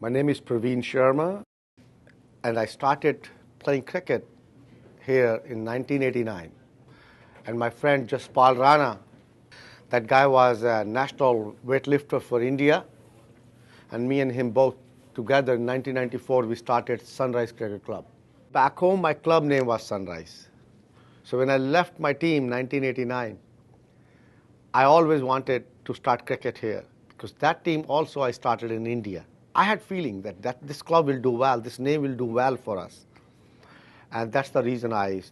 My name is Praveen Sharma, and I started playing cricket here in 1989. And my friend Jaspal Rana, that guy was a national weightlifter for India, and me and him both together in 1994 we started Sunrise Cricket Club. Back home my club name was Sunrise. So when I left my team in 1989, I always wanted to start cricket here because that team also I started in India. I had feeling that this club will do well, this name will do well for us. And that's the reason I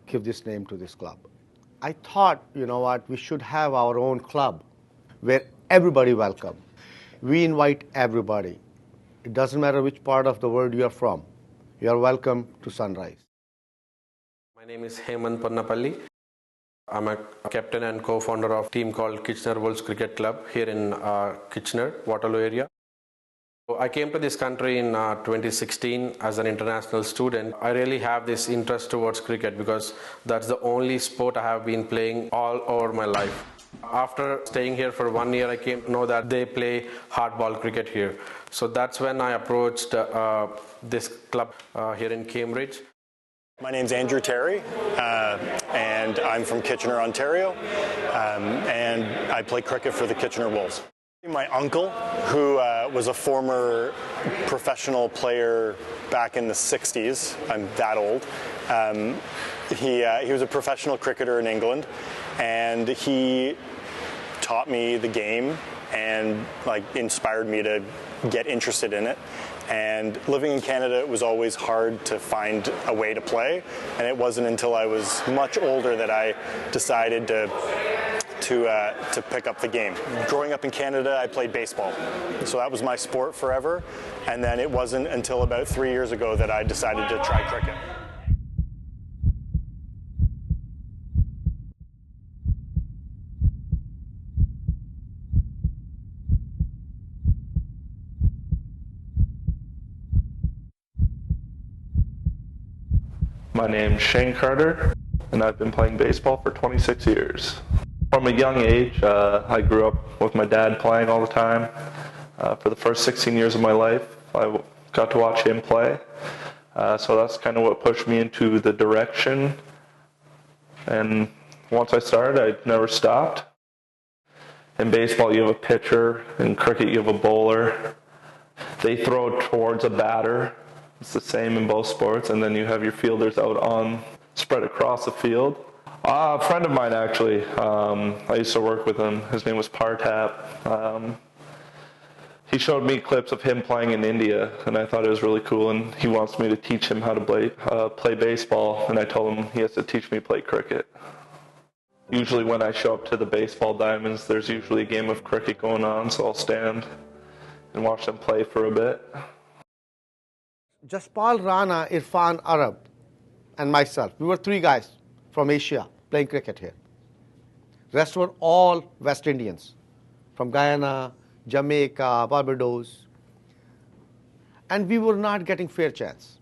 give this name to this club. I thought, you know what, we should have our own club where everybody welcome. We invite everybody. It doesn't matter which part of the world you are from. You are welcome to Sunrise. My name is Hemant Ponnapalli. I'm a captain and co-founder of a team called Kitchener Wolves Cricket Club here in Kitchener, Waterloo area. I came to this country in 2016 as an international student. I really have this interest towards cricket because that's the only sport I have been playing all over my life. After staying here for 1 year, I came to know that they play hardball cricket here. So that's when I approached this club here in Cambridge. My name's Andrew Terry, and I'm from Kitchener, Ontario, and I play cricket for the Kitchener Wolves. My uncle, who was a former professional player back in the 60s, I'm that old, he was a professional cricketer in England, and he taught me the game and inspired me to get interested in it. And living in Canada, it was always hard to find a way to play, and it wasn't until I was much older that I decided to pick up the game. Growing up in Canada, I played baseball, so that was my sport forever, and then it wasn't until about 3 years ago that I decided to try cricket. My name's Shane Carter, and I've been playing baseball for 26 years. From a young age, I grew up with my dad playing all the time. For the first 16 years of my life, I got to watch him play. So that's kind of what pushed me into the direction. And once I started, I never stopped. In baseball, you have a pitcher. In cricket, you have a bowler. They throw towards a batter. It's the same in both sports, and then you have your fielders out spread across the field. A friend of mine, actually, I used to work with him. His name was Partap. He showed me clips of him playing in India, and I thought it was really cool, and he wants me to teach him how to play baseball, and I told him he has to teach me to play cricket. Usually when I show up to the baseball diamonds, there's usually a game of cricket going on, so I'll stand and watch them play for a bit. Jaspal Rana, Irfan Arab, and myself, we were three guys from Asia playing cricket here. The rest were all West Indians from Guyana, Jamaica, Barbados. And we were not getting fair chance.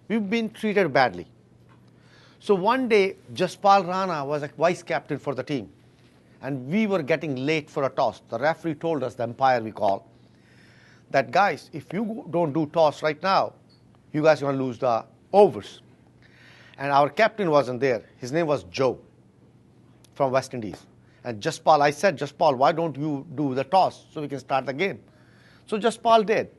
We've been treated badly. So one day, Jaspal Rana was a vice captain for the team, and we were getting late for a toss. The referee told us, the umpire we call, that guys, if you don't do toss right now, you guys are going to lose the overs. And our captain wasn't there. His name was Joe from West Indies. And Jaspal, I said, Jaspal, why don't you do the toss so we can start the game? So Jaspal did.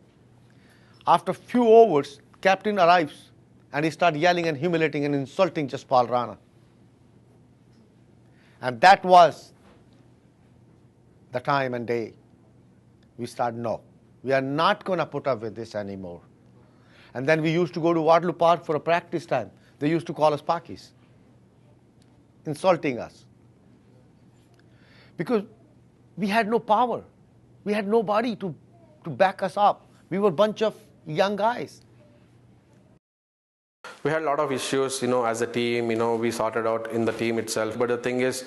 After a few overs, captain arrives and he started yelling and humiliating and insulting Jaspal Rana. And that was the time and day we started, no, we are not going to put up with this anymore. And then we used to go to Waterloo Park for a practice time. They used to call us Pakis, insulting us. Because we had no power. We had nobody to back us up. We were a bunch of young guys. We had a lot of issues, as a team, we sorted out in the team itself. But the thing is,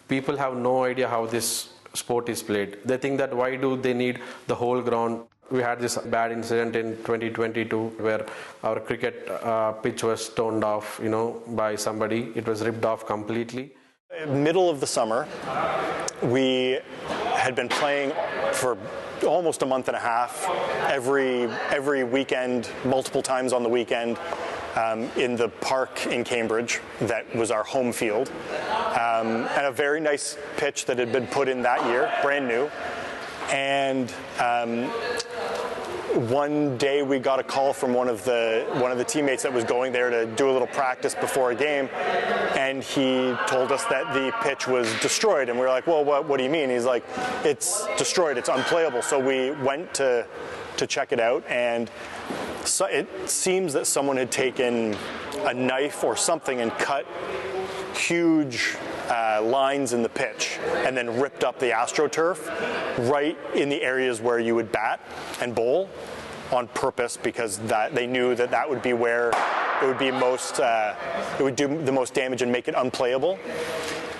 people have no idea how this sport is played. They think that why do they need the whole ground? We had this bad incident in 2022 where our cricket pitch was toned off, by somebody. It was ripped off completely. Middle of the summer, we had been playing for almost a month and a half, every weekend, multiple times on the weekend, in the park in Cambridge that was our home field, and a very nice pitch that had been put in that year, brand new. And one day we got a call from one of the teammates that was going there to do a little practice before a game, and he told us that the pitch was destroyed. And we were like, well, what do you mean? He's like, it's destroyed, it's unplayable. So we went to check it out, and so it seems that someone had taken a knife or something and cut huge lines in the pitch and then ripped up the AstroTurf right in the areas where you would bat and bowl on purpose, because they knew that would be where it would be it would do the most damage and make it unplayable.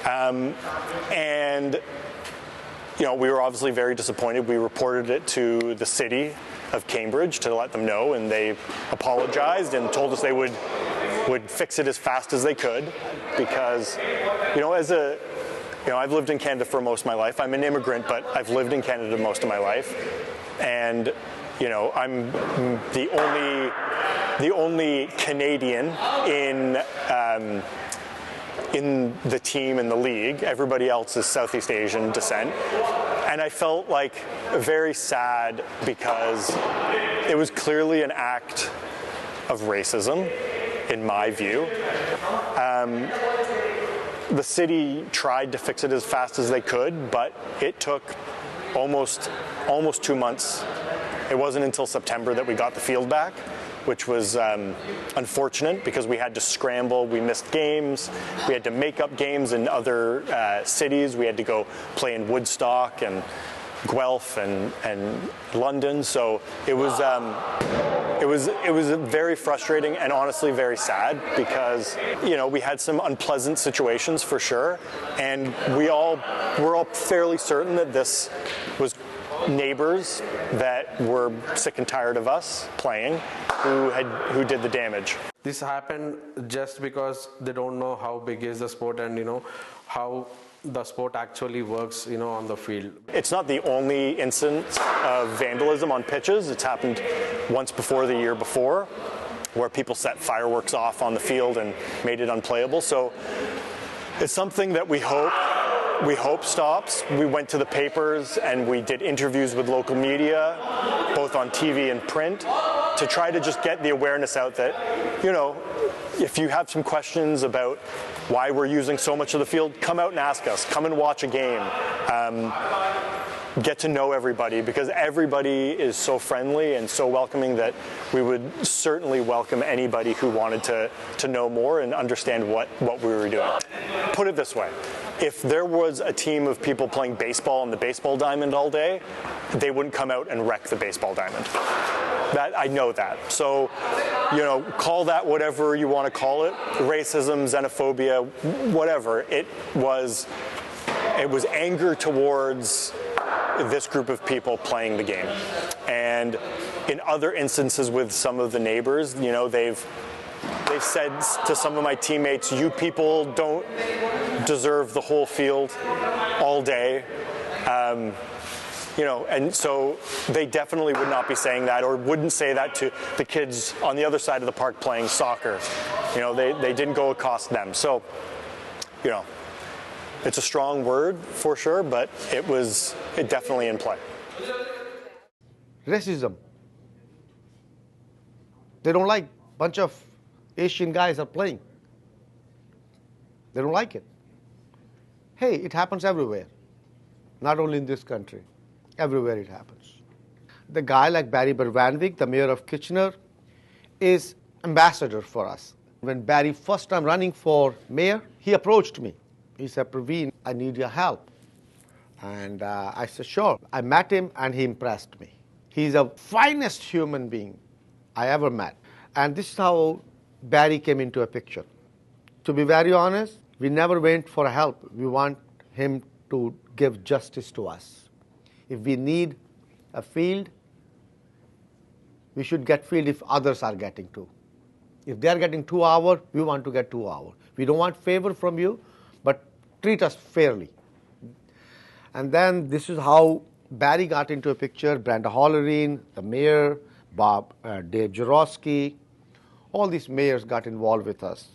And we were obviously very disappointed. We reported it to the city of Cambridge to let them know, and they apologized and told us they would fix it as fast as they could, because I've lived in Canada for most of my life. I'm an immigrant, but I've lived in Canada most of my life, and I'm the only Canadian in the team in the league. Everybody else is Southeast Asian descent. And I felt like very sad, because it was clearly an act of racism, in my view. The city tried to fix it as fast as they could, but it took almost 2 months. It wasn't until September that we got the field back, which was unfortunate, because we had to scramble. We missed games. We had to make up games in other cities. We had to go play in Woodstock and Guelph and London. So it was very frustrating and honestly very sad, because we had some unpleasant situations for sure, and we're all fairly certain that this was neighbors that were sick and tired of us playing who did the damage. This happened just because they don't know how big is the sport and how the sport actually works on the field. It's not the only instance of vandalism on pitches. It's happened once before, the year before, where people set fireworks off on the field and made it unplayable. So it's something that we hope stops. We went to the papers and we did interviews with local media, both on TV and print, to try to just get the awareness out that, if you have some questions about why we're using so much of the field, come out and ask us. Come and watch a game. Get to know everybody, because everybody is so friendly and so welcoming that we would certainly welcome anybody who wanted to know more and understand what we were doing. Put it this way. If there was a team of people playing baseball on the baseball diamond all day, they wouldn't come out and wreck the baseball diamond. I know that. So, call that whatever you want to call it, racism, xenophobia, whatever. It was anger towards this group of people playing the game. And in other instances with some of the neighbors, they've said to some of my teammates, you people don't deserve the whole field all day. And so they definitely would not be saying that, or wouldn't say that to the kids on the other side of the park playing soccer. They didn't go accost them. So, it's a strong word for sure, but it definitely in play. Racism. They don't like a bunch of Asian guys are playing. They don't like it. Hey, it happens everywhere. Not only in this country. Everywhere it happens. The guy like Barry Bervanvik, the mayor of Kitchener, is ambassador for us. When Barry first time running for mayor, he approached me. He said, Praveen, I need your help. And I said, sure. I met him and he impressed me. He's the finest human being I ever met. And this is how Barry came into a picture. To be very honest, we never went for help. We want him to give justice to us. If we need a field, we should get field if others are getting 2. If they are getting 2 hours, we want to get 2 hours. We don't want favor from you, but treat us fairly. And then this is how Barry got into a picture, Brenda Hollerine, the mayor, Dave Jarosky, all these mayors got involved with us.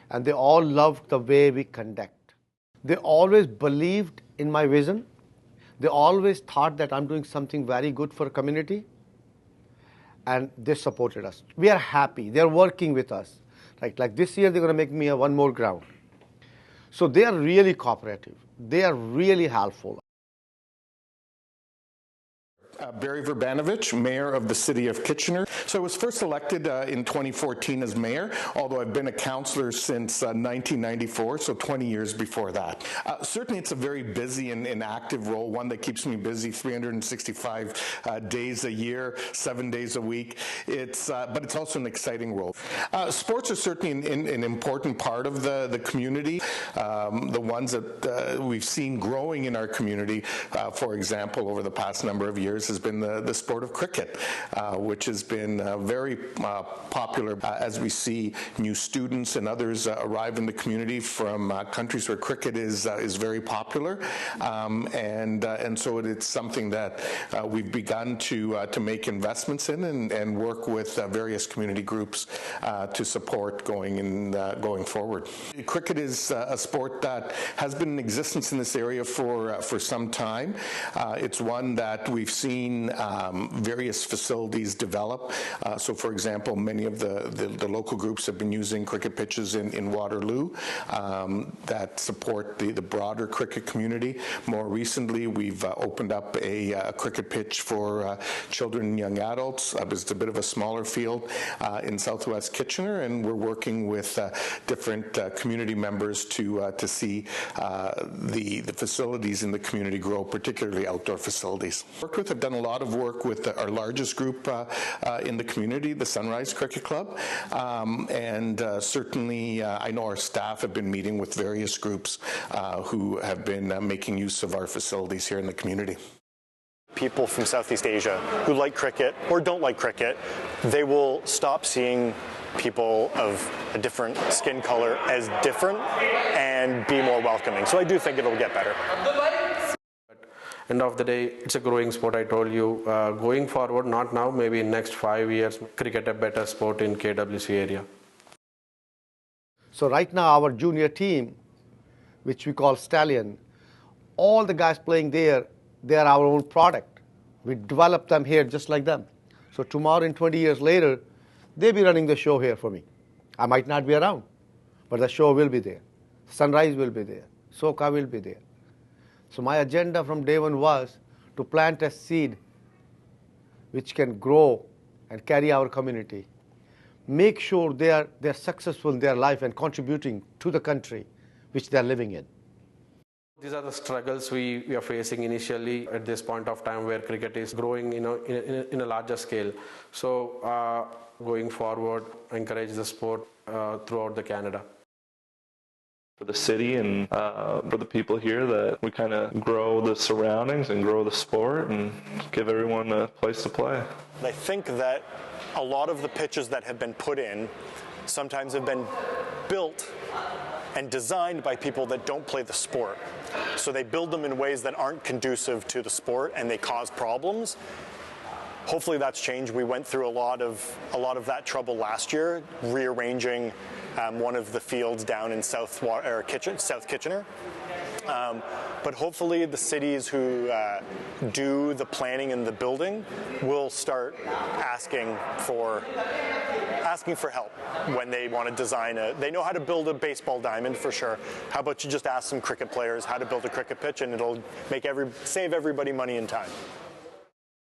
And they all loved the way we conduct. They always believed in my vision. They always thought that I'm doing something very good for a community. And they supported us. We are happy. They're working with us. Like this year, they're going to make me one more ground. So they are really cooperative. They are really helpful. Barry Verbanovich, mayor of the city of Kitchener. So I was first elected in 2014 as mayor, although I've been a councillor since 1994, so 20 years before that. Certainly it's a very busy and active role, one that keeps me busy 365 days a year, 7 days a week. But it's also an exciting role. Sports are certainly an important part of the community. The ones that we've seen growing in our community, for example, over the past number of years, has been the sport of cricket, which has been very popular as we see new students and others arrive in the community from countries where cricket is very popular, and so it's something that we've begun to make investments in and work with various community groups to support going forward. Cricket is a sport that has been in existence in this area for some time. It's one that we've seen various facilities develop. So, for example, many of the local groups have been using cricket pitches in Waterloo that support the broader cricket community. More recently, we've opened up a cricket pitch for children and young adults. It's a bit of a smaller field in Southwest Kitchener, and we're working with different community members to see the facilities in the community grow, particularly outdoor facilities. I've done a lot of work with our largest group in the community, the Sunrise Cricket Club, and certainly I know our staff have been meeting with various groups who have been making use of our facilities here in the community. People from Southeast Asia who like cricket or don't like cricket, they will stop seeing people of a different skin color as different and be more welcoming. So I do think it'll get better. End of the day, it's a growing sport. I told you, going forward, not now, maybe in next 5 years, cricket a better sport in KWC area. So right now, our junior team, which we call Stallion, all the guys playing there, they are our own product. We develop them here just like them. So tomorrow and 20 years later, they'll be running the show here for me. I might not be around, but the show will be there. Sunrise will be there. Soka will be there. So my agenda from day one was to plant a seed which can grow and carry our community. Make sure they're successful in their life and contributing to the country which they're living in. These are the struggles we are facing initially at this point of time where cricket is growing in a larger scale. So going forward, encourage the sport throughout the Canada. For the city and for the people here, that we kind of grow the surroundings and grow the sport and give everyone a place to play. I think that a lot of the pitches that have been put in sometimes have been built and designed by people that don't play the sport. So they build them in ways that aren't conducive to the sport and they cause problems. Hopefully that's changed. We went through a lot of that trouble last year, rearranging one of the fields down in South Kitchener. But hopefully the cities who do the planning and the building will start asking for help when they want to design they know how to build a baseball diamond for sure. How about you just ask some cricket players how to build a cricket pitch, and it'll save everybody money and time.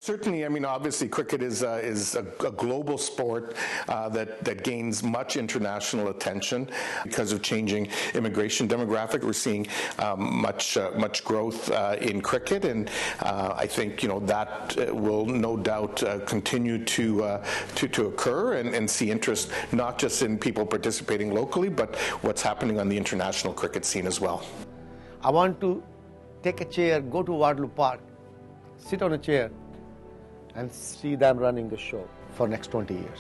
Certainly, I mean, obviously, cricket is a global sport that gains much international attention because of changing immigration demographic. We're seeing much growth in cricket, and I think that will no doubt continue to occur and see interest not just in people participating locally, but what's happening on the international cricket scene as well. I want to take a chair, go to Waterloo Park, sit on a chair, and see them running the show for next 20 years.